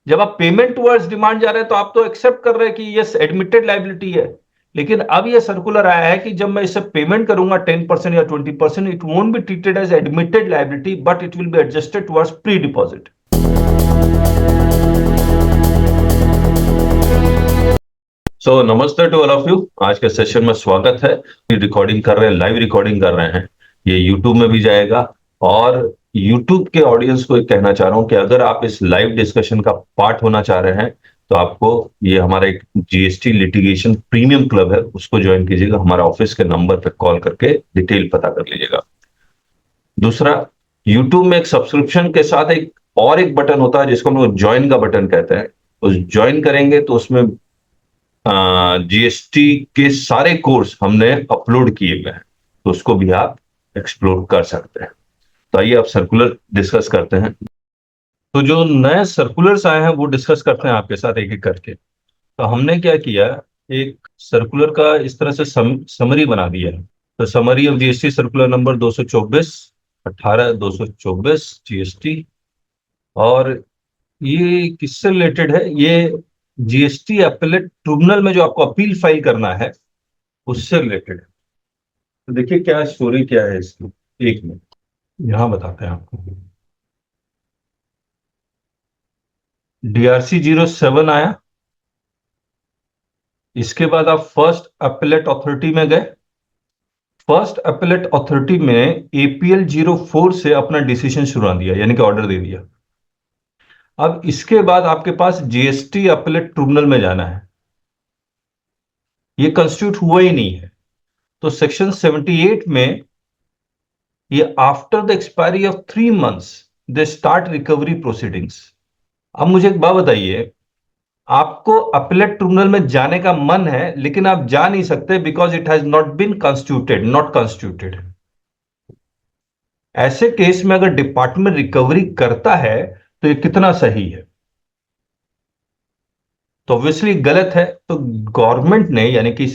जब आप payment towards demand जा रहे हैं तो आप तो एक्सेप्ट कर रहे हैं कि यस एडमिटेड लाइबिलिटी है। लेकिन अब ये सर्कुलर आया है कि जब मैं इसे पेमेंट करूंगा 10% या 20%, it won't be treated as admitted liability but it will be adjusted towards pre deposit. So नमस्ते टू ऑल ऑफ यू, आज के सेशन में स्वागत है। रिकॉर्डिंग कर रहे हैं, लाइव रिकॉर्डिंग कर रहे हैं, ये यूट्यूब में भी जाएगा। और यूट्यूब के ऑडियंस को एक कहना चाह रहा हूं कि अगर आप इस लाइव डिस्कशन का पार्ट होना चाह रहे हैं तो आपको ये हमारा एक जीएसटी लिटिगेशन प्रीमियम क्लब है, उसको ज्वाइन कीजिएगा। हमारा ऑफिस के नंबर पर कॉल करके डिटेल पता कर लीजिएगा। दूसरा, यूट्यूब में एक सब्सक्रिप्शन के साथ एक बटन होता है जिसको हम लोग ज्वाइन का बटन कहते हैं। उस ज्वाइन करेंगे तो उसमें जीएसटी के सारे कोर्स हमने अपलोड किए हुए हैं, तो उसको भी आप एक्सप्लोर कर सकते हैं। तो आइए आप सर्कुलर डिस्कस करते हैं। तो जो नए सर्कुलर्स आए हैं वो डिस्कस करते हैं आपके साथ एक एक करके। तो हमने क्या किया, एक सर्कुलर का इस तरह से समरी बना दिया है। तो summary of GST circular number 224 18/224 GST. और ये किससे रिलेटेड है? ये जीएसटी अपीलेट ट्रिब्यूनल में जो आपको अपील फाइल करना है उससे रिलेटेड है। तो देखिए क्या स्टोरी क्या है इसकी, एक मिनट यहां बताते हैं आपको। डीआरसी 07 आया, इसके बाद आप फर्स्ट अपीलेट अथॉरिटी में गए। फर्स्ट अपीलेट अथॉरिटी में एपीएल 04 से अपना डिसीजन शुरू दिया, यानी कि ऑर्डर दे दिया। अब इसके बाद आपके पास जीएसटी अपीलेट ट्रिब्यूनल में जाना है। ये कंस्टिट्यूट हुआ ही नहीं है। तो सेक्शन 78 में ये after the expiry of 3 months they start recovery proceedings. अब मुझे एक बात बताइए, आपको अपीलेट ट्रिब्यूनल में जाने का मन है लेकिन आप जा नहीं सकते because it has not been constituted, not constituted. ऐसे केस में अगर डिपार्टमेंट रिकवरी करता है तो ये कितना सही है? तो ऑब्वियसली गलत है। तो गवर्नमेंट ने यानी कि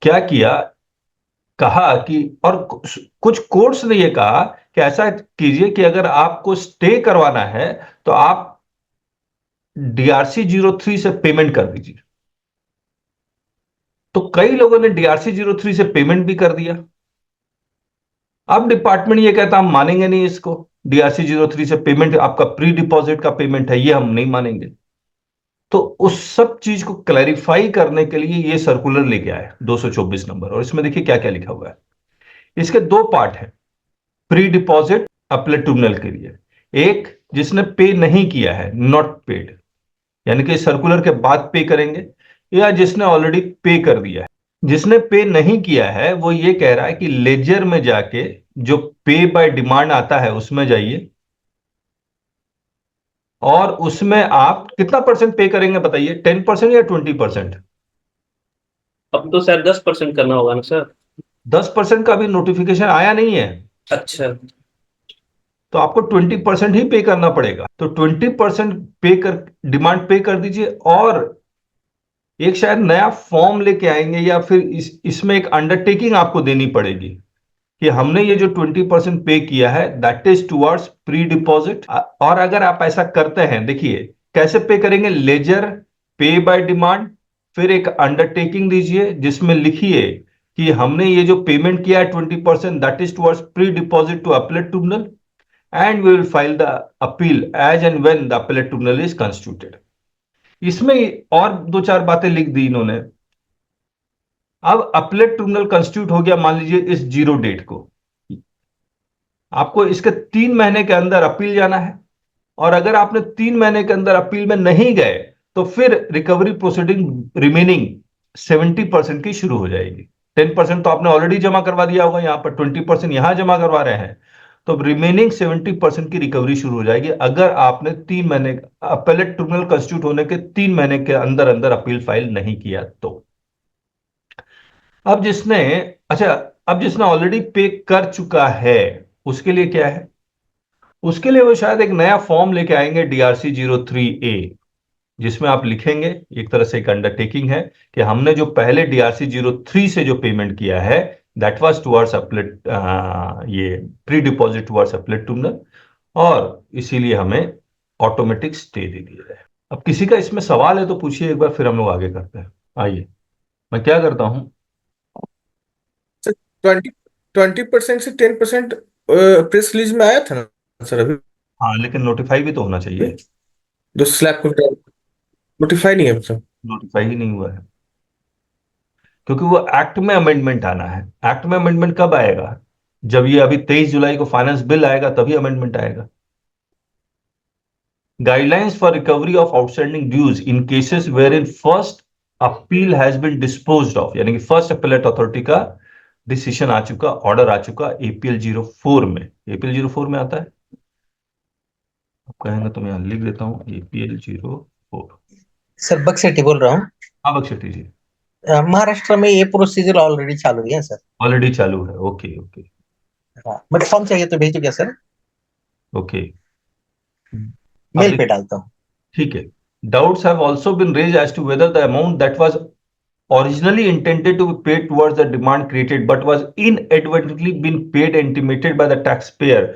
क्या किया, कहा कि, और कुछ कोर्ट्स ने ये कहा कि ऐसा कीजिए कि अगर आपको स्टे करवाना है तो आप डीआरसी 03 से पेमेंट कर दीजिए। तो कई लोगों ने डीआरसी 03 से पेमेंट भी कर दिया। अब डिपार्टमेंट ये कहता हम मानेंगे नहीं इसको, डीआरसी 03 से पेमेंट आपका प्री डिपॉजिट का पेमेंट है, ये हम नहीं मानेंगे। तो उस सब चीज को क्लैरिफाई करने के लिए ये सर्कुलर लेके आए 224 नंबर। और इसमें देखिए क्या क्या लिखा हुआ है। इसके दो पार्ट हैं प्री डिपॉजिट अपीलेट ट्रिब्यूनल के लिए। एक, जिसने पे नहीं किया है, नॉट पेड, यानी कि सर्कुलर के बाद पे करेंगे, या जिसने ऑलरेडी पे कर दिया है। जिसने पे नहीं किया है वो ये कह रहा है कि लेजर में जाके जो पे बाय डिमांड आता है उसमें जाइए, और उसमें आप कितना परसेंट पे करेंगे बताइए, 10% या 20%? अब तो शायद 10% करना होगा ना सर। 10% का भी नोटिफिकेशन आया नहीं है। अच्छा। तो आपको 20% ही पे करना पड़ेगा। तो 20% पे कर, डिमांड पे कर दीजिए। और एक शायद नया फॉर्म लेके आएंगे, या फिर इसमें एक अंडरटेकिंग आपको देनी पड़ेगी कि हमने ये जो 20% पे किया है that is towards pre deposit. और अगर आप ऐसा करते हैं, देखिए कैसे पे करेंगे, लेजर, पे बाय डिमांड, फिर एक अंडरटेकिंग दीजिए जिसमें लिखिए कि हमने ये जो पेमेंट किया है 20% that is towards pre deposit to appellate tribunal, and we will file the appeal as and when the appellate tribunal is constituted. इसमें और दो चार बातें लिख दी इन्होंने। अब अपीलेट ट्रिब्यूनल कंस्टिट्यूट हो गया, मान लीजिए इस जीरो डेट को, आपको इसके 3 महीने के अंदर अपील जाना है। और अगर आपने 3 महीने के अंदर अपील में नहीं गए तो फिर रिकवरी प्रोसीडिंग रिमेनिंग 70% की शुरू हो जाएगी। 10% तो आपने ऑलरेडी जमा करवा दिया होगा, यहां पर 20% यहां जमा करवा रहे हैं। तो रिमेनिंग 70% की रिकवरी शुरू हो जाएगी अगर आपने 3 महीने, अपीलेट ट्रिब्यूनल कंस्टिट्यूट होने के 3 महीने के अंदर अंदर अपील फाइल नहीं किया तो। अब जिसने, अच्छा, अब जिसने ऑलरेडी पे कर चुका है उसके लिए क्या है? उसके लिए वो शायद एक नया फॉर्म लेके आएंगे डीआरसी 03A, जिसमें आप लिखेंगे, एक तरह से एक अंडरटेकिंग है कि हमने जो पहले डीआरसी 03 से जो पेमेंट किया है दैट वाज टुवर्ड्स अपलेट, ये प्री डिपॉजिट टुवर्ड्स अपलेट ट्रिब्यूनल, और इसीलिए हमें ऑटोमेटिक स्टे दे दिया जाए। अब किसी का इसमें सवाल है तो पूछिए एक बार, फिर हम लोग आगे करते हैं। आइए, मैं क्या करता हूं। सर 20% से 10% प्रेस रिलीज में आया था ना सर अभी, हाँ, लेकिन नोटिफाई भी तो होना चाहिए। जो स्लैब को नोटिफाई नहीं है सर। नोटिफाई ही नहीं हुआ है, क्योंकि वो एक्ट में अमेंडमेंट आना है। एक्ट में अमेंडमेंट कब आएगा? जब ये अभी 23 जुलाई को फाइनेंस बिल आएगा तभी अमेंडमेंट आएगा। Guidelines for recovery of outstanding dues in cases where in first appeal has been disposed of, यानी कि फर्स्ट अपीलेट अथॉरिटी का डिसीजन आ चुका, ऑर्डर आ चुका एपीएल 04 में। एपीएल 04 में आता है, आप कहेंगे तो मैं यहां लिख देता हूं एपीएल 04। सर बक्सेटी बोल रहा हूँ। हाँ बख्शी जी, महाराष्ट्र में ये प्रोसीजर ऑलरेडी चालू है सर। ऑलरेडी चालू है। ओके ओके हाँ, मतलब फॉर्म चाहिए तो भेजो क्या सर, ओके। अब मेल पे डालता हूँ। ठीक है। Doubts have also been raised as to whether the amount that was originally intended to be paid towards the demand created but was inadvertently been paid and intimated by the taxpayer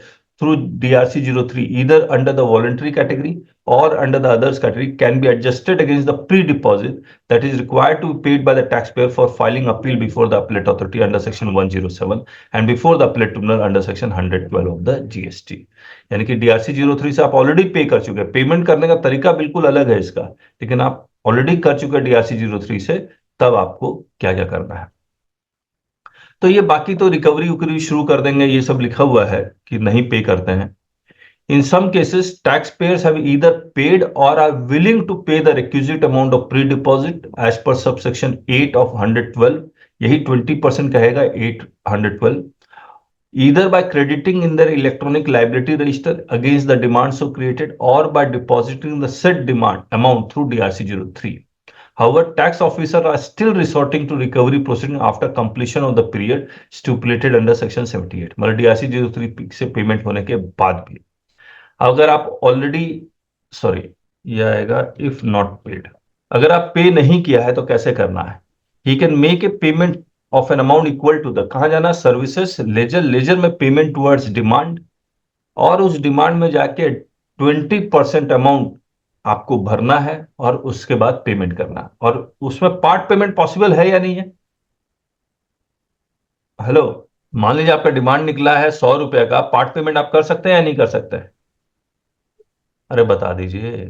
through DRC 03, either under the voluntary category or under the others category, can be adjusted against the pre-deposit that is required to be paid by the taxpayer for filing appeal before the appellate authority under section 107 and before the appellate tribunal under section 112 of the GST। यानी कि DRC 03 से आप already पे कर चुके हैं। Payment करने का तरीका बिल्कुल अलग है इसका, लेकिन आप ऑलरेडी कर चुके हैं DRC 03 से, तब आपको क्या क्या करना है। तो ये बाकी तो रिकवरी उकरी शुरू कर देंगे, ये सब लिखा हुआ है कि नहीं पे करते हैं। In some cases tax payers have either paid or are willing to pay the requisite amount of pre deposit as per subsection 8 of 112, यही 20% कहेगा 812, either by crediting in their electronic liability register against the demand so created or by depositing the said demand amount through DRC 03. However, tax officers are still resorting to recovery proceeding after completion of the period stipulated under section 78, मतलब DRC 03 से payment होने के बाद भी। अगर आप already, sorry ये आएगा इफ नॉट पेड, अगर आप पे नहीं किया है तो कैसे करना है। He can make a payment of an amount equal to the, कहां जाना, सर्विसेज लेजर, लेजर में पेमेंट टुवर्ड्स डिमांड, और उस डिमांड में जाके 20% अमाउंट आपको भरना है और उसके बाद पेमेंट करना है। और उसमें पार्ट पेमेंट पॉसिबल है या नहीं है? हेलो, मान लीजिए आपका डिमांड निकला है 100 रुपए का, पार्ट पेमेंट आप कर सकते हैं या नहीं कर सकते हैं? अरे बता दीजिए।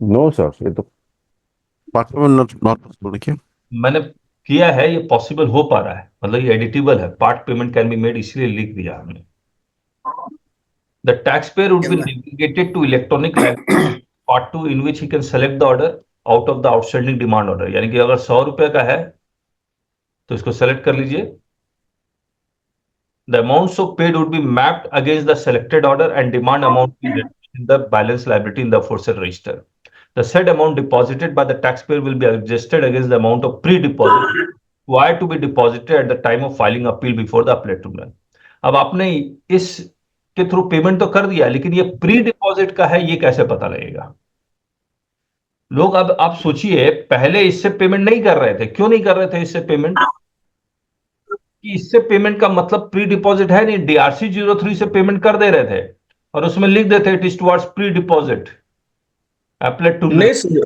नो सर, ये तो पार्ट में नॉट पॉसिबल। देखिए मैंने किया है, ये पॉसिबल हो पा रहा है, मतलब ये एडिटेबल है, part payment can be made, इसलिए लिख दिया हमने। The tax payer would be navigated to electronic part 2 in which he can select the order out of the outstanding demand order, यानी कि अगर 100 रुपए का है तो इसको सेलेक्ट कर लीजिए। The amount so paid would be mapped against the selected order and demand amount in the balance liability in the aforesaid register. The said amount deposited by the taxpayer will be adjusted against the amount of pre-deposit required to be deposited at the time of filing appeal before the appellate tribunal। अब आपने इस के through payment तो कर दिया, लेकिन ये pre deposit का है, ये कैसे पता लगेगा? लोग, अब आप सोचिए, पहले इससे पेमेंट नहीं कर रहे थे। क्यों नहीं कर रहे थे इससे पेमेंट? कि इससे पेमेंट का मतलब प्री डिपॉजिट है नहीं, DRC 03 से पेमेंट कर दे रहे थे और उसमें लिख देते it is towards pre deposit appellate to. नहीं सर,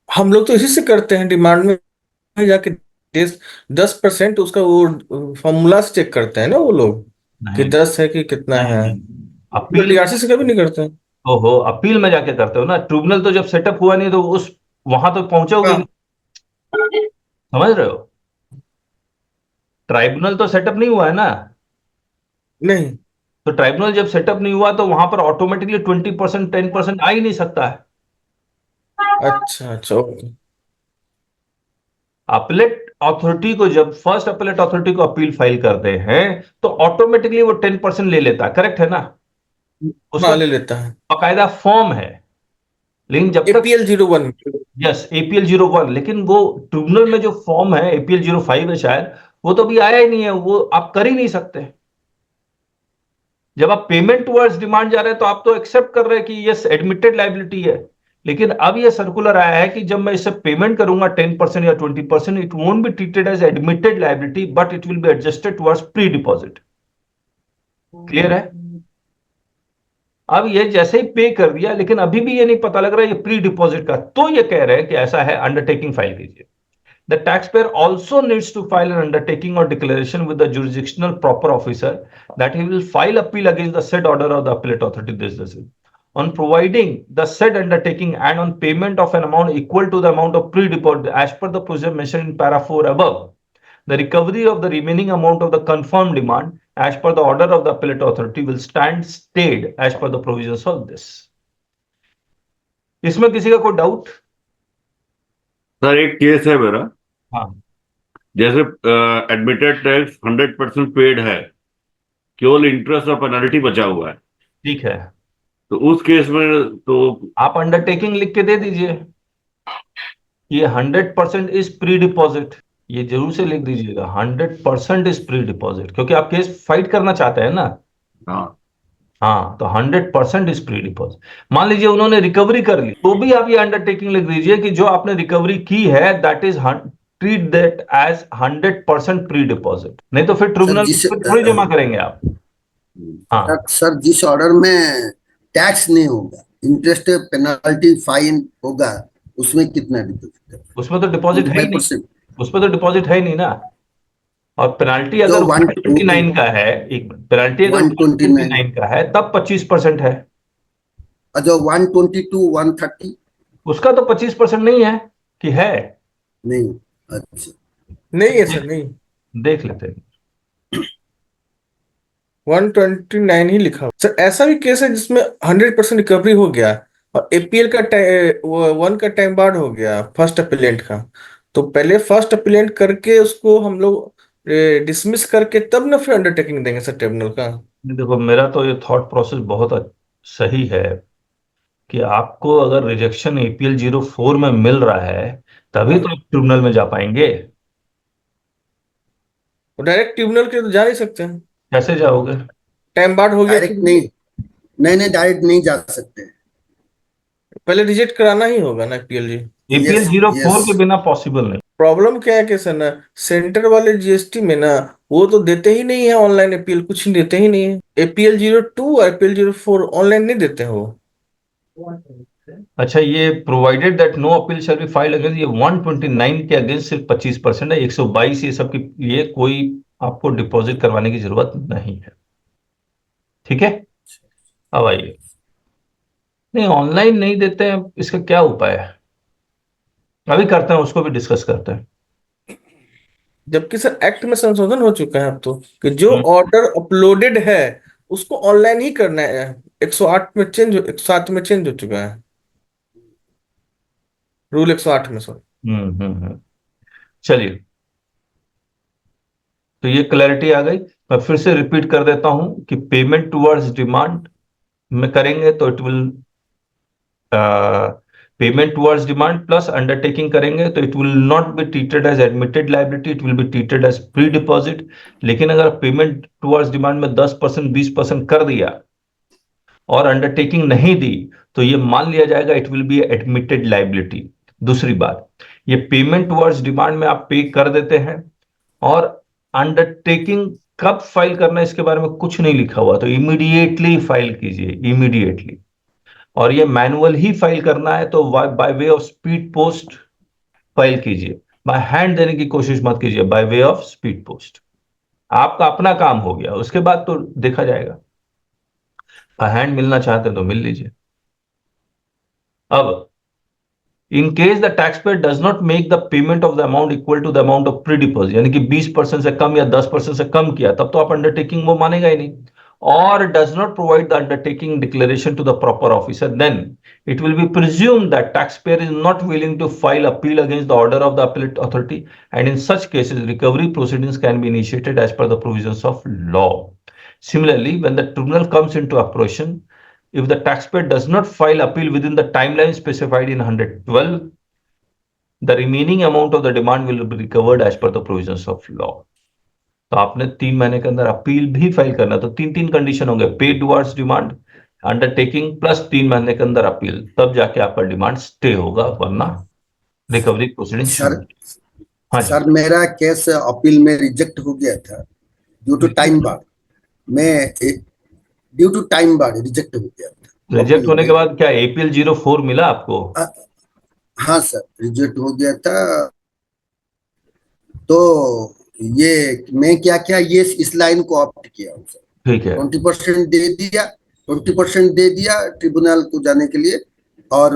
हम लोग तो इसी से करते हैं, डिमांड में जाके 10% उसका वो फॉर्मूला से चेक करते हैं ना वो लोग कि 10 है कि कितना है। अपील DRC से कभी नहीं करते हैं। ओहो, अपील में जाके करते हो ना। ट्रिब्यूनल तो जब सेटअप हुआ नहीं तो उस वहां तो पहुंचोगे नहीं। समझ रहे हो? ट्राइब्यूनल तो सेटअप नहीं हुआ है ना। नहीं, तो ट्राइब्यूनल जब सेटअप नहीं हुआ तो वहां पर ऑटोमेटिकली 20% 10% आ ही नहीं सकता है। अच्छा अच्छा, ओके। अपीलेट अथॉरिटी को, जब फर्स्ट अपीलेट अथॉरिटी को अपील फाइल करते हैं तो ऑटोमेटिकली वो 10% ले लेता है, करेक्ट है ना? उसका ले लेता है, बाकायदा फॉर्म है। लेकिन जब तक APL 01, यस APL 01, लेकिन वो ट्रिब्यूनल में जो फॉर्म है APL 05 है शायद, वो तो अभी आया ही नहीं है, वो आप कर ही नहीं सकते। जब आप पेमेंट टुवर्ड्स डिमांड जा रहे हैं तो आप तो एक्सेप्ट कर रहे हैं कि यस एडमिटेड लायबिलिटी है, लेकिन अब ये सर्कुलर आया है कि जब मैं इससे पेमेंट करूंगा 10% या 20%, it won't be treated as admitted liability but it will be adjusted towards pre deposit. Clear है? अब ये जैसे ही पे कर दिया, लेकिन अभी भी ये नहीं पता लग रहा है ये प्री डिपॉजिट का, तो ये कह रहे हैं कि ऐसा है, अंडरटेकिंग फाइल कीजिए. The taxpayer also needs to file an undertaking or declaration with the jurisdictional proper officer that he will file appeal against the said order of the appellate authority. This. On providing the said undertaking and on payment of an amount equal to the amount of pre-deposit as per the procedure mentioned in para 4 above, the recovery of the remaining amount of the confirmed demand as per the order of the appellate authority will stand stayed as per the provisions of this. इसमें किसी का कोई doubt? Sir एक case है मेरा, हाँ, जैसे admitted tax 100% paid है, केवल इंटरेस्ट और पेनल्टी बचा हुआ है, ठीक है, तो उस केस में तो आप अंडरटेकिंग लिख के दे दीजिए. ये 100% इज प्री डिपॉजिट, ये जरूर से लिख दीजिएगा, 100% इज प्री डिपॉजिट, क्योंकि आप केस फाइट करना चाहते हैं ना. हाँ हाँ, तो 100% इज प्री डिपॉजिट. मान लीजिए उन्होंने रिकवरी कर ली, तो भी आप ये अंडरटेकिंग लिख दीजिए कि जो आपने रिकवरी की है that is treat that as 100% pre deposit. नहीं तो फिर ट्रिब्यूनल में थोड़ी जमा करेंगे आप. हाँ, सर जिस ऑर्डर में टैक्स नहीं होगा, इंटरेस्ट पेनल्टी फाइन होगा, उसमें कितना डिपॉजिट है? उसमें तो डिपॉजिट है ही नहीं, 25%. उसमें तो डिपॉजिट है ही नहीं ना. और पेनाल्टी अगर 129 का है, एक पेनाल्टी अगर 129 का है तब 25% है. जो 122, 130 उसका तो 25% नहीं है कि है? नहीं. अच्छा, नहीं है सर, नहीं, देख लेते हैं. 129 ही लिखा हुआ सर. ऐसा भी केस है जिसमें 100% रिकवरी हो गया और एपीएल का वन का टाइम बार्ड हो गया फर्स्ट अपीलेंट का, तो पहले फर्स्ट अपीलेंट करके उसको हम लोग डिसमिस करके तब ना फिर अंडरटेकिंग देंगे सर ट्रिब्यूनल का. देखो, मेरा तो ये थॉट प्रोसेस बहुत सही है कि आपको अगर रिजेक्शन एपीएल 04 में मिल रहा है तभी तो आप ट्रिब्यूनल में जा पाएंगे. डायरेक्ट ट्रिब्यूनल के तो जा नहीं सकते हैं, कैसे जाओगे? टाइम बार्ड हो गया. डायरेक्ट नहीं, डायरेक्ट नहीं जा सकते. पहले रिजेक्ट कराना ही होगा ना एपीएल जी. एपीएल 04 के बिना पॉसिबल नहीं. प्रॉब्लम क्या है कि सर ना, सेंटर वाले जीएसटी में ना वो तो देते ही नहीं है ऑनलाइन अपील, कुछ नहीं देते ही नहीं है. एपीएल 02 और एपीएल 04 ऑनलाइन नहीं देते हैं वो. अच्छा, ये provided that no appeal shall be filed against, ये 129 के अगेंस्ट सिर्फ 25% है. 122 ये सब की ये कोई आपको डिपॉजिट करवाने की जरूरत नहीं है. ठीक है, अब आइए. नहीं, ऑनलाइन नहीं देते हैं, इसका क्या उपाय है? अभी करते हैं, उसको भी डिस्कस करते हैं. जबकि सर एक्ट में संशोधन हो चुका है अब तो, कि जो ऑर्डर अपलोडेड है उसको ऑनलाइन ही करना है. 107 में चेंज हो चुका है रूल 108 में सर. चलिए, तो ये क्लैरिटी आ गई. मैं फिर से रिपीट कर देता हूं कि पेमेंट टुवर्ड्स डिमांड में करेंगे तो it will payment towards demand plus undertaking करेंगे तो it will not be treated as admitted liability, it will be treated as pre deposit. लेकिन अगर पेमेंट टुवर्ड्स डिमांड में 10% 20% कर दिया और अंडरटेकिंग नहीं दी तो ये मान लिया जाएगा it will be admitted liability. दूसरी बात, ये पेमेंट टुवर्ड्स डिमांड में आप पे कर देते हैं और अंडरटेकिंग कब फाइल करना है इसके बारे में कुछ नहीं लिखा हुआ, तो इमीडिएटली फाइल कीजिए, इमीडिएटली. और ये मैनुअल ही फाइल करना है तो by way of speed post file कीजिए. बाय हैंड देने की कोशिश मत कीजिए, by way of speed post. आपका अपना काम हो गया, उसके बाद तो देखा जाएगा. बाय हैंड मिलना चाहते हैं तो मिल लीजिए. अब in case the taxpayer does not make the payment of the amount equal to the amount of pre deposit, यानी कि 20% से कम या 10% से कम किया, तब तो आप अंडरटेकिंग वो मानेगा ही नहीं. और does not provide the undertaking declaration to the proper officer, then it will be presumed that taxpayer is not willing to file appeal against the order of the appellate authority, and in such cases recovery proceedings can be initiated as per the provisions of law. Similarly, when the tribunal comes into operation, if the taxpayer does not file appeal within the timeline specified in 112, the remaining amount of the demand will be recovered as per the provisions of law. तो आपने 3 महीने के अंदर appeal भी file करना, तो 3 condition होंगे, पे टुवर्ड्स डिमांड, अंडरटेकिंग प्लस 3 महीने के अंदर अपील, तब जाके आपका डिमांड स्टे होगा, वरना रिकवरी प्रोसीडिंग. सर मेरा केस अपील में रिजेक्ट हो गया था ड्यू टू टाइम बार. मैं due to time barred reject हो गया था। रिजेक्ट होने के बाद क्या APL 04 मिला आपको? हाँ सर, रिजेक्ट हो गया था। तो ये मैं क्या क्या ये इस लाइन को ऑप्ट किया हूँ सर। ठीक है, 20% दे दिया, 20% दे दिया ट्रिब्यूनल को जाने के लिए, और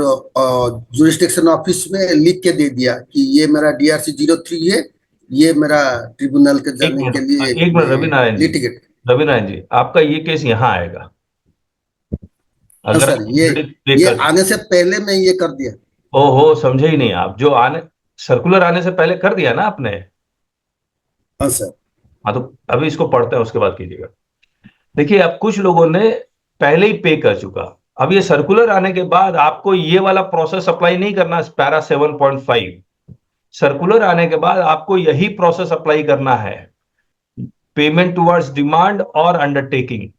जुरिस्डिक्शन ऑफिस में लिख के दे दिया कि ये मेरा DRC 03 है, ये मेरा ट्रिब्यूनल के एक जाने के मिनट लिए एक मिनट रवि नारायण जी, लिटिगेट। रवि नारायण जी, आपका ये केस यहाँ आएगा हाँ अगर सर, आप already पे ये कर। आने से पहले मैं ये कर दिया। ओहो, समझे ही नहीं आप, जो आने सर्कुलर आने से पहले कर दिया ना आपने। हाँ सर। हाँ, तो अभी इसको पढ़ते हैं, उसके बाद कीजिएगा। देखिए, अब कुछ लोगों ने पहले ही पे कर चुका, अब ये सर्कुलर आने के बाद आपको ये वाला प्रोसेस अप्लाई नहीं करना, पैरा 7.5। सर्कुलर आने के बाद आपको यही प्रोसेस अप्लाई करना है, पेमेंट टुवर्ड्स डिमांड और अंडरटेकिंग।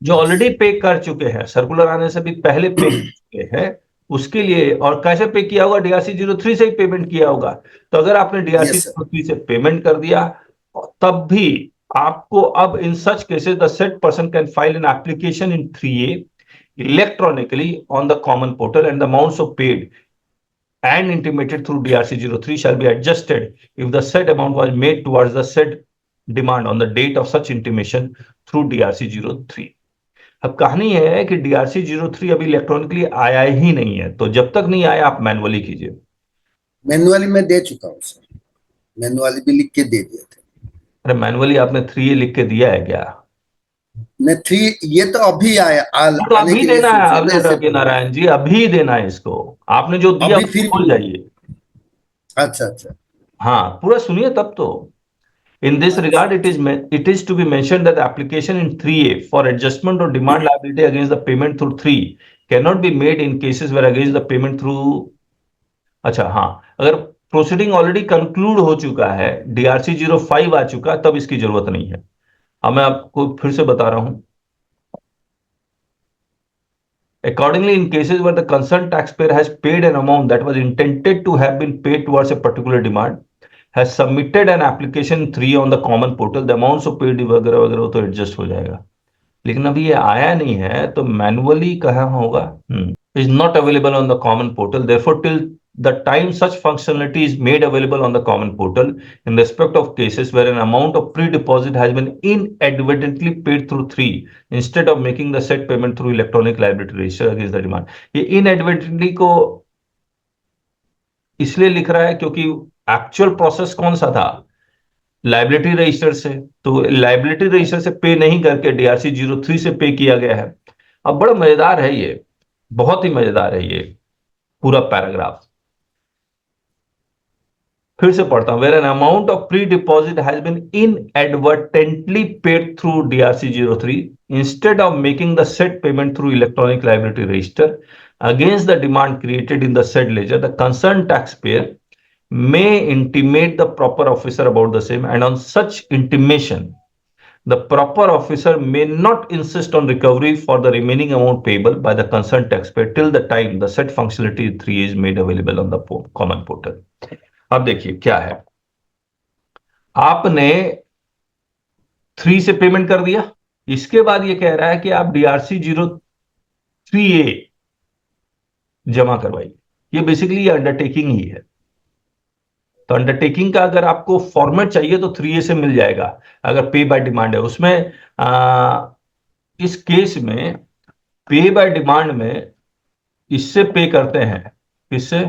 जो ऑलरेडी पे कर चुके हैं, सर्कुलर आने से भी पहले पे कर चुके हैं, उसके लिए। और कैसे पे किया होगा? DRC 03 से ही पेमेंट किया होगा। तो अगर आपने DRC यस सर। 03 से पेमेंट कर दिया, तब भी आपको अब in such cases the said person can file an application in 3A electronically on the common portal, and the amounts of paid and intimated through DRC 03 shall be adjusted if the said amount was made towards the said demand on the date of such intimation through DRC 03। अब कहानी है कि DRC 03 अभी electronically आया ही नहीं है, तो जब तक नहीं आया आप मैनुअली कीजिए। मैनुअली मैं दे चुका हूँ सर, मैनुअली भी लिख के दे दिया था। अरे मैनुअली आपने 3A लिख के दिया है क्या? मैं 3 ये तो अभी आया तो आने अभी के लिए देना है, सोचा अरे मैं, इससे रवि नारायण जी, अभी देना है इसको। आपने जो दिया अभी उसको फिर भूल जाइए। अच्छा अच्छा। हाँ, पूरा सुनिए तब तो। In this regard, it is to be mentioned that the application in 3A for adjustment or demand liability against the payment through 3 cannot be made in cases where against the payment through। अच्छा, हाँ, अगर proceeding already conclude हो चुका है, DRC 05 आ चुका, तब इसकी जरूरत नहीं है। अब मैं आपको फिर से बता रहा हूं। Accordingly, in cases where the concerned taxpayer has paid an amount that was intended to have been paid towards a particular demand, has submitted an application 3 on the common portal, the amounts of paid वगैरह वगैरह तो adjust हो जाएगा। लेकिन अभी ये आया नहीं है, तो मैनुअली कहाँ होगा? Is not available on the common portal, therefore till the time such functionality is made available on the common portal in respect of cases where an amount of pre-deposit has been inadvertently paid through 3 instead of making the said payment through electronic liability register against the demand। ये inadvertently को इसलिए लिख रहा है क्योंकि actual process कौन सा था? लाइबिलिटी रजिस्टर से। तो लाइबिलिटी रजिस्टर से पे नहीं करके DRC 03 से पे किया गया है। अब बड़ा मजेदार है ये, बहुत ही मजेदार है ये पूरा पैराग्राफ। फिर से पढ़ता हूं। Where an amount of pre-deposit has been inadvertently paid through DRC 03 instead of making the said payment through electronic liability register against the demand created in the said ledger, the concerned taxpayer may intimate the proper officer about the same, and on such intimation the proper officer may not insist on recovery for the remaining amount payable by the concerned taxpayer till the time the said functionality 3 is made available on the common portal। अब देखिए क्या है, आपने 3 से payment कर दिया, इसके बाद ये कह रहा है कि आप DRC 03A जमा करवाइए। ये बेसिकली ये अंडरटेकिंग ही है। तो अंडरटेकिंग का अगर आपको फॉर्मेट चाहिए तो 3A से मिल जाएगा, अगर पे बाय डिमांड है उसमें। इस केस में पे बाय डिमांड में इससे पे करते हैं, इससे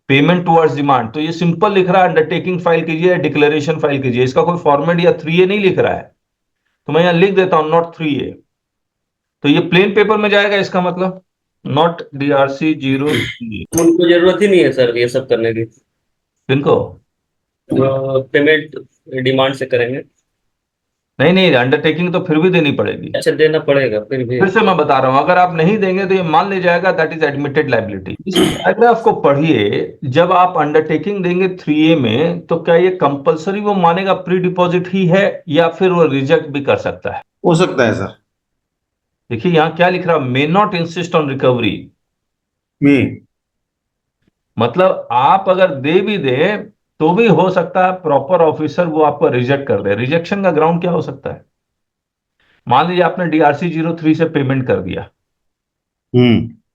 पेमेंट टुवर्ड्स डिमांड। तो ये सिंपल लिख रहा है अंडरटेकिंग फाइल कीजिए, डिक्लेरेशन फाइल कीजिए, इसका कोई फॉर्मेट या 3A नहीं लिख रहा है। तो मैं यहां लिख देता हूं नॉट 3A, तो ये प्लेन पेपर में जाएगा, इसका मतलब नॉट DRC 03। उनको जरूरत ही नहीं है सर ये सब करने की। किनको? पेमेंट डिमांड से करेंगे। नहीं नहीं, अंडरटेकिंग तो फिर भी देनी पड़ेगी। अच्छा, देना पड़ेगा फिर भी। फिर से मैं बता रहा हूं, अगर आप नहीं देंगे तो ये मान ले जाएगा दैट इज एडमिटेड लाइबिलिटी। इस पैराग्राफ को पढ़िए। जब आप अंडरटेकिंग देंगे 3A में, तो क्या ये कंपलसरी वो मानेगा प्री डिपॉजिट ही है, या फिर वो रिजेक्ट भी कर सकता है? हो सकता है सर। देखिए यहां क्या लिख रहा है, may not insist on recovery. मतलब आप अगर दे भी दे तो भी हो सकता है प्रॉपर ऑफिसर वो आपको रिजेक्ट कर दे। रिजेक्शन का ग्राउंड क्या हो सकता है? मान लीजिए आपने DRC 03 से पेमेंट कर दिया,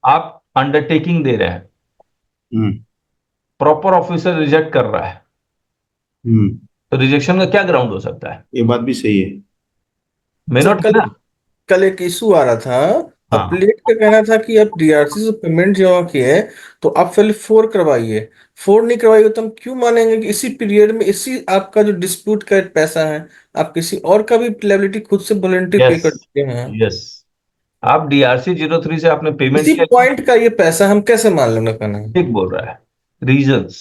आप अंडरटेकिंग दे रहे हैं, प्रॉपर ऑफिसर रिजेक्ट कर रहा है, तो रिजेक्शन का क्या ग्राउंड हो सकता है? ये बात भी सही है। मे सर नॉट कल ना। कल एक इशू आ रहा था, हाँ अपलेट का कहना था कि आप डीआरसी से पेमेंट जमा किए हैं तो आप पहले 4 करवाइए, 4 नहीं करवाइए तो हम क्यों मानेंगे कि इसी पीरियड में इसी आपका जो डिस्प्यूट का पैसा है आप किसी और का भी लायबिलिटी खुद से वॉलंटरी पे यस कर देते हैं। यस, आप DRC 03 से आपने पेमेंट इसी किया, पॉइंट का ये पैसा हम कैसे मान लेना कहना है ठीक बोल रहा है। रीजंस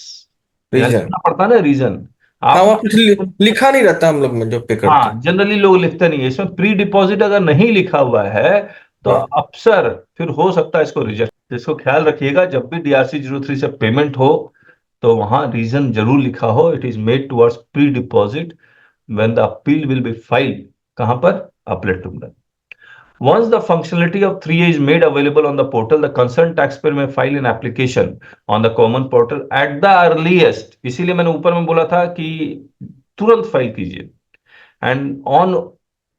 यहाँ रीजन। लिखना पड़ता है ना, रीजन। हाँ आप वहाँ कुछ लिखा नहीं रहता हम लोग में जो पे करते हैं। हाँ, जनरली लोग लिखते नहीं है, इसमें प्री डिपॉजिट अगर नहीं लिखा हुआ है तो हाँ अक्सर फिर हो सकता है इसको रिजेक्ट। इसको ख्याल रखिएगा, जब भी DRC 03 से पेमेंट हो तो वहां रीजन जरूर लिखा हो, it is made towards pre deposit when the appeal will be filed. कहां पर? अपलेट tribunal. Once the functionality of 3A is made available on the portal, the concerned taxpayer may file an application on the common portal at the earliest। इसीलिए मैंने ऊपर में बोला था कि तुरंत फाइल कीजिए। And on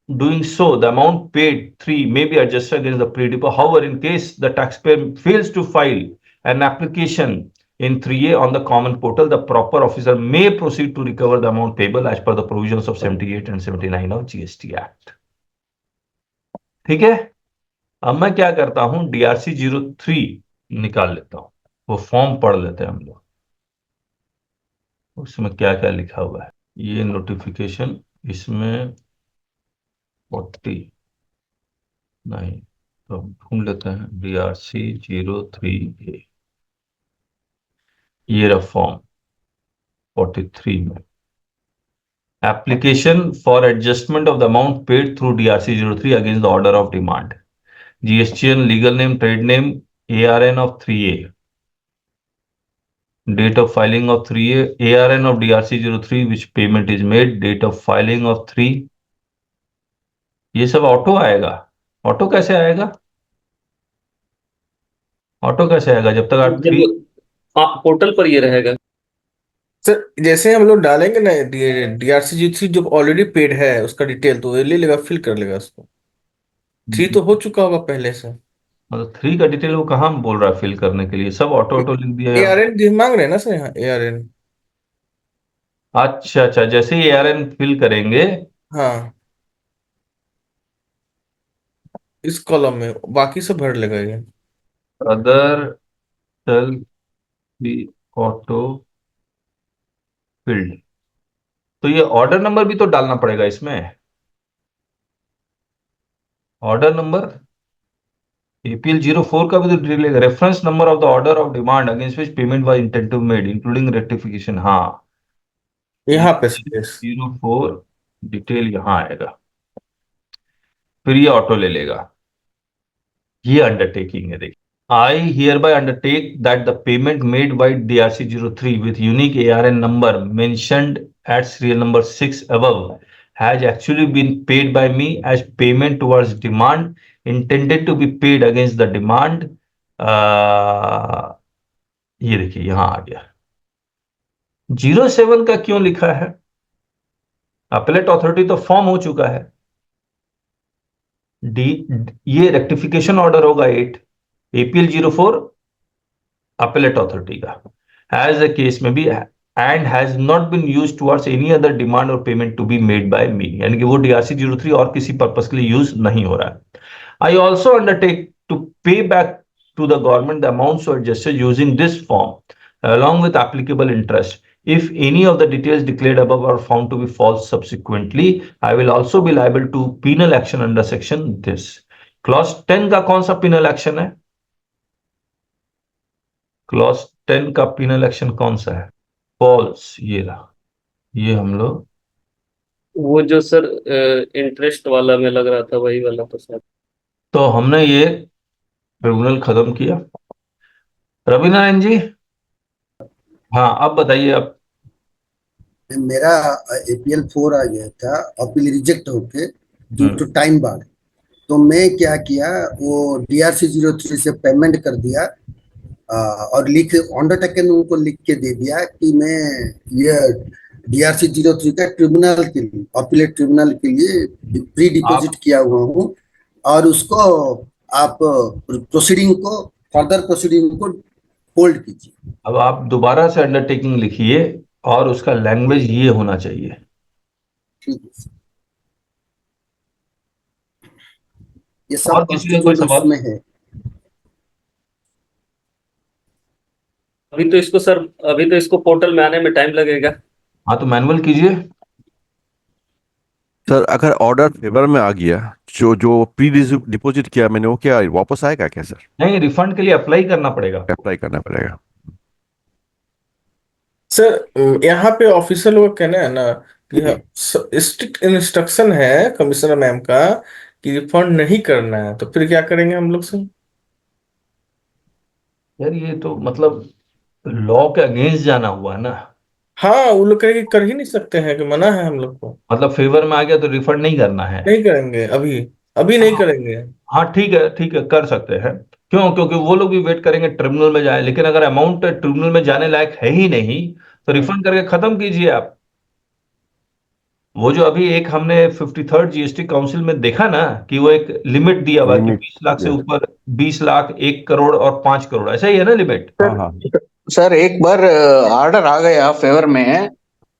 doing so, the amount paid 3 may be adjusted against the pre-depo। However, in case the taxpayer fails to file an application in 3A on the common portal, the proper officer may proceed to recover the amount payable as per the provisions of 78 and 79 of GST Act। ठीक है, अब मैं क्या करता हूं, DRC 03 निकाल लेता हूं, वो फॉर्म पढ़ लेते हैं हम लोग, उसमें क्या क्या लिखा हुआ है। ये नोटिफिकेशन, इसमें 40 नहीं, तो हम ढूंढ लेते हैं DRC 03A। ये रहा फॉर्म 43 में, application for adjustment of the amount paid through DRC 03 against the order of demand. GSTN, legal name, trade name, ARN of 3A, date of filing of 3A, ARN of DRC 03 which payment is made, date of filing of 3। ये सब auto आएगा। Auto कैसे आएगा? Auto कैसे आएगा जब तक आप 3? जब पोर्टल पर ये रहेगा। सर जैसे हम लोग डालेंगे ना डीआरसी जी 3 जो ऑलरेडी पेड है उसका डिटेल तो ये ले लेगा, फिल कर लेगा उसको। 3 तो हो चुका होगा पहले से। मतलब 3 का डिटेल वो कहाँ बोल रहा है फिल करने के लिए? सब ऑटो ऑटो लिख दिया यार। ARN मांग रहे हैं ना सर यहाँ ARN। अच्छा अच्छा, जैसे ही ARN फिल करेंगे, हाँ इस कॉलम में बाकी सब भर लेगा ये। Other cell be auto filled, तो ये ऑर्डर नंबर भी तो डालना पड़ेगा इसमें। ऑर्डर नंबर APL 04 का भी तो डिटेल है, reference number of the order of demand against which payment was intended made including rectification. हाँ, यहाँ पे स्पेस 04 डिटेल यहाँ आएगा, फिर ये ऑटो ले लेगा। ये अंडरटेकिंग है, देखिए। I hereby undertake that the payment made by DRC 03 with unique ARN number mentioned at serial number 6 above has actually been paid by me as payment towards demand intended to be paid against the demand। ये देखिए यहां आ गया। 07 का क्यों लिखा है? Appellate authority तो form हो चुका है। ये रेक्टिफिकेशन ऑर्डर होगा 8, APL 04 appellate authority का, as the case may be, and has not been used towards any other demand or payment to be made by me। यानी कि वो DRC 03 और किसी पर्पस के लिए यूज नहीं हो रहा है। I also undertake to pay back to the government the amounts adjusted using this form along with applicable interest। If any of the details declared above are found to be false subsequently, I will also be liable to penal action under section this। Clause 10 का कौन सा penal action है? Clause 10 का penal action कौन सा है? False, ये रहा। ये हम लोग, वो जो सर इंटरेस्ट वाला में लग रहा था वही वाला तो सर। तो हमने ये ट्रिब्यूनल खत्म किया। रवि नारायण जी, हाँ अब बताइए। अब मेरा APL 4 आ गया था, अपील रिजेक्ट होके ड्यू टू टाइम बार। तो मैं क्या किया, वो DRC 03 से पेमेंट कर दिया और लिख अंडरटेकन उनको लिख के दे दिया कि मैं ये DRC 03 का ट्रिब्यूनल के लिए, अपीलेट ट्रिब्यूनल के लिए प्री डिपॉजिट किया हुआ हूँ, और उसको आप प्रोसीडिंग को, फर्दर प्रोसीडिंग को होल्ड कीजिए। अब आप दोबारा से अंडरटेकिंग लिखिए और उसका लैंग्वेज ये होना चाहिए। ठीक है, ये और सब किसी का कोई कॉन्स्टिट्यूट सवाल? उसमें है। अभी तो इसको सर, अभी तो इसको पोर्टल में आने में टाइम लगेगा। हाँ, तो मैनुअल कीजिए। सर अगर ऑर्डर फेवर में आ गया, जो जो प्री डिपॉजिट किया मैंने, वो क्या वापस आएगा क्या सर? नहीं, रिफंड के लिए अप्लाई करना पड़ेगा। अप्लाई करना पड़ेगा? सर यहाँ पे ऑफिसर लोग का कहना है ना कि स्ट्रिक्ट इंस्ट्रक्शन है कमिश्नर मैम का कि रिफंड नहीं करना है, तो फिर क्या करेंगे हम लोग सर? यार ये तो मतलब लॉ के अगेंस्ट जाना हुआ है ना। हाँ, वो लोग कहेंगे कर ही नहीं सकते हैं, कि मना है हम लोग को। मतलब फेवर में आ गया तो रिफंड नहीं करना है। नहीं करेंगे, अभी अभी नहीं करेंगे। हाँ ठीक है, ठीक है, कर सकते हैं। क्यों? क्योंकि वो लोग भी वेट करेंगे ट्रिब्यूनल में जाए, लेकिन अगर अमाउंट ट्रिब्यूनल में जाने लायक है ही नहीं तो रिफंड करके खत्म कीजिए आप। वो जो अभी एक हमने 53rd जीएसटी काउंसिल में देखा ना कि वो एक लिमिट दिया हुआ है कि लिमिट 20 लाख से yes. ऊपर 20 लाख, 1 करोड़ और 5 करोड़, ऐसा ही है ना लिमिट? हाँ हाँ सर एक बार ऑर्डर आ गया फेवर में,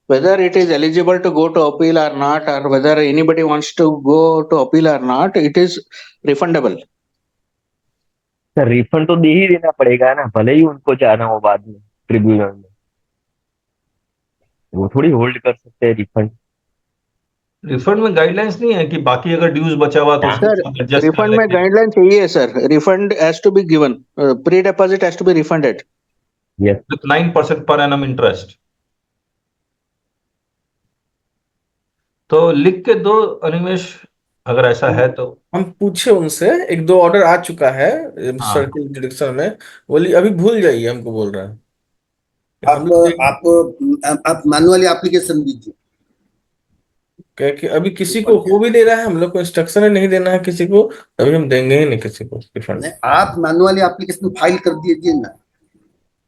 whether it is eligible to go to appeal or not, or whether anybody wants to go to appeal or not, it is refundable. Sir refund तो दे ही देना पड़ेगा ना, भले ही उनको जाना हो बाद में ट्रिब्यूनल में। वो थोड़ी होल्ड कर सकते हैं रिफंड। रिफंड में गाइडलाइंस नहीं है कि बाकी अगर ड्यूज बचा हुआ तो उसको सर एडजस्ट कर रिफंड में लेंगे। गाइडलाइन चाहिए sir, refund has to be given, pre deposit has to be refunded. Yes with 9% per annum interest. तो लिख के दो अनिमेश, अगर ऐसा है तो। हम पूछे उनसे, एक दो ऑर्डर आ चुका है हाँ, सर्किल डायरेक्शन में, बोली अभी भूल जाइए, हमको बोल रहा है। हम आप लोग आप मैनुअली एप्लीकेशन दीजिए। कहे कि अभी किसी को हो भी दे रहा है, हम लोग को इंस्ट्रक्शन नहीं देना है किसी को, अभी हम देंगे ही नहीं किसी को रिफंड। नहीं, आप मैनुअली एप्लीकेशन फाइल कर दीजिए ना,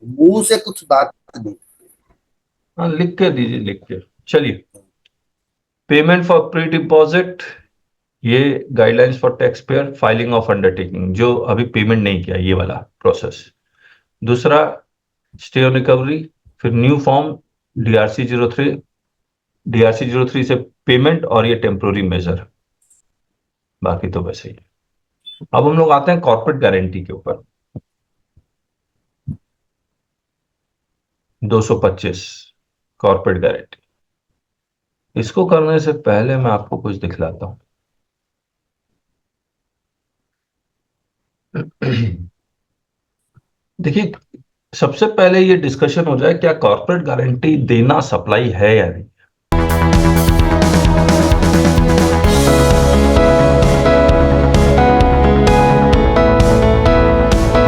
मुंह से कुछ बात नहीं। हाँ, लिख के दीजिए, लिख के। चलिए, पेमेंट फॉर प्री डिपॉजिट, ये guidelines for tax payer filing of undertaking, जो अभी पेमेंट नहीं किया, ये वाला प्रोसेस। दूसरा, स्टे ऑन रिकवरी, फिर न्यू फॉर्म डीआरसी 03, डीआरसी 03 से पेमेंट, और ये टेम्पोररी मेजर, बाकी तो वैसे ही। अब हम लोग आते हैं कॉर्पोरेट गारंटी के ऊपर। 225 कॉर्पोरेट गारंटी। इसको करने से पहले मैं आपको कुछ दिखलाता हूं। देखिए, सबसे पहले ये डिस्कशन हो जाए क्या कॉर्पोरेट गारंटी देना सप्लाई है या नहीं।